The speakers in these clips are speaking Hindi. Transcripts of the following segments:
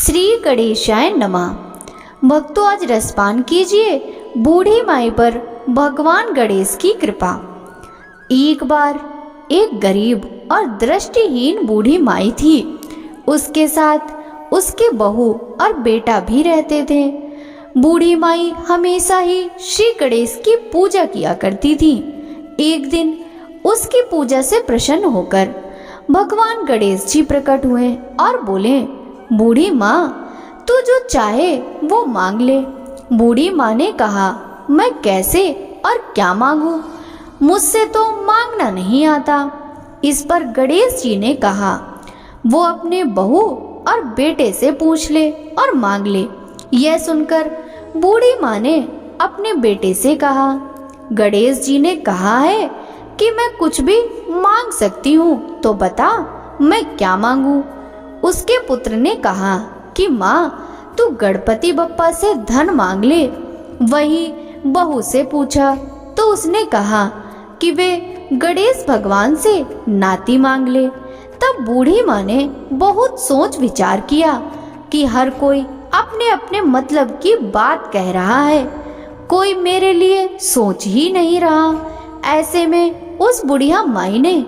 श्री गणेशाय नमः। भक्तों, आज रसपान कीजिए बूढ़ी माई पर भगवान गणेश की कृपा। एक बार एक गरीब और दृष्टिहीन बूढ़ी माई थी। उसके साथ उसके बहू और बेटा भी रहते थे। बूढ़ी माई हमेशा ही श्री गणेश की पूजा किया करती थी। एक दिन उसकी पूजा से प्रसन्न होकर भगवान गणेश जी प्रकट हुए और बोले, बूढ़ी माँ, तू जो चाहे वो मांग ले। बूढ़ी माँ ने कहा, मैं कैसे और क्या मांगू, मुझसे तो मांगना नहीं आता। इस पर गणेश जी ने कहा, वो अपने बहू और बेटे से पूछ ले और मांग ले। यह सुनकर बूढ़ी माँ ने अपने बेटे से कहा, गणेश जी ने कहा है कि मैं कुछ भी मांग सकती हूँ, तो बता मैं क्या मांगू। उसके पुत्र ने कहा कि माँ, तू गणपति बप्पा से धन मांग ले। वही बहू से पूछा तो उसने कहा कि वे गणेश भगवान से नाती मांग ले। तब बूढ़ी माँ ने बहुत सोच विचार किया कि हर कोई अपने अपने मतलब की बात कह रहा है, कोई मेरे लिए सोच ही नहीं रहा। ऐसे में उस बुढ़िया माई ने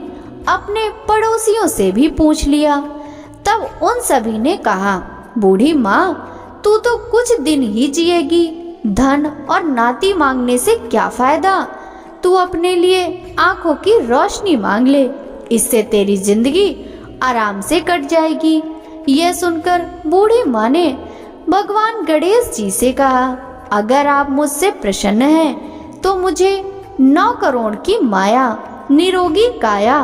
अपने पड़ोसियों से भी पूछ लिया। तब उन सभी ने कहा, बूढ़ी माँ, तू तो कुछ दिन ही जिएगी, धन और नाती मांगने से क्या फायदा। तू अपने लिए आंखों की रोशनी मांग ले, इससे तेरी जिंदगी आराम से कट जाएगी। यह सुनकर बूढ़ी माँ ने भगवान गणेश जी से कहा, अगर आप मुझसे प्रसन्न हैं तो मुझे 9 करोड़ की माया, निरोगी काया,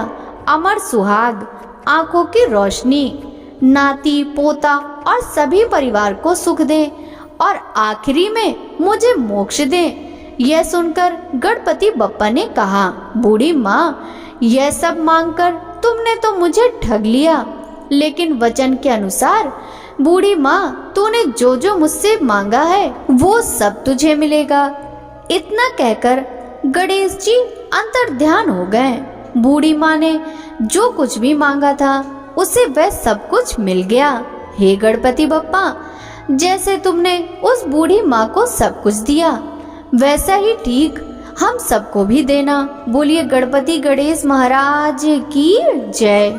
अमर सुहाग, आंखों की रोशनी, नाती पोता और सभी परिवार को सुख दे और आखिरी में मुझे मोक्ष दे। यह सुनकर गणपति बप्पा ने कहा, बूढ़ी माँ, यह सब मांगकर तुमने तो मुझे ठग लिया, लेकिन वचन के अनुसार बूढ़ी माँ, तूने जो जो मुझसे मांगा है वो सब तुझे मिलेगा। इतना कहकर गणेश जी अंतर्ध्यान हो गए। बूढ़ी माँ ने जो कुछ भी मांगा था उसे वह सब कुछ मिल गया। हे गणपति बप्पा, जैसे तुमने उस बूढ़ी माँ को सब कुछ दिया, वैसा ही ठीक हम सबको भी देना। बोलिए गणपति गणेश महाराज की जय।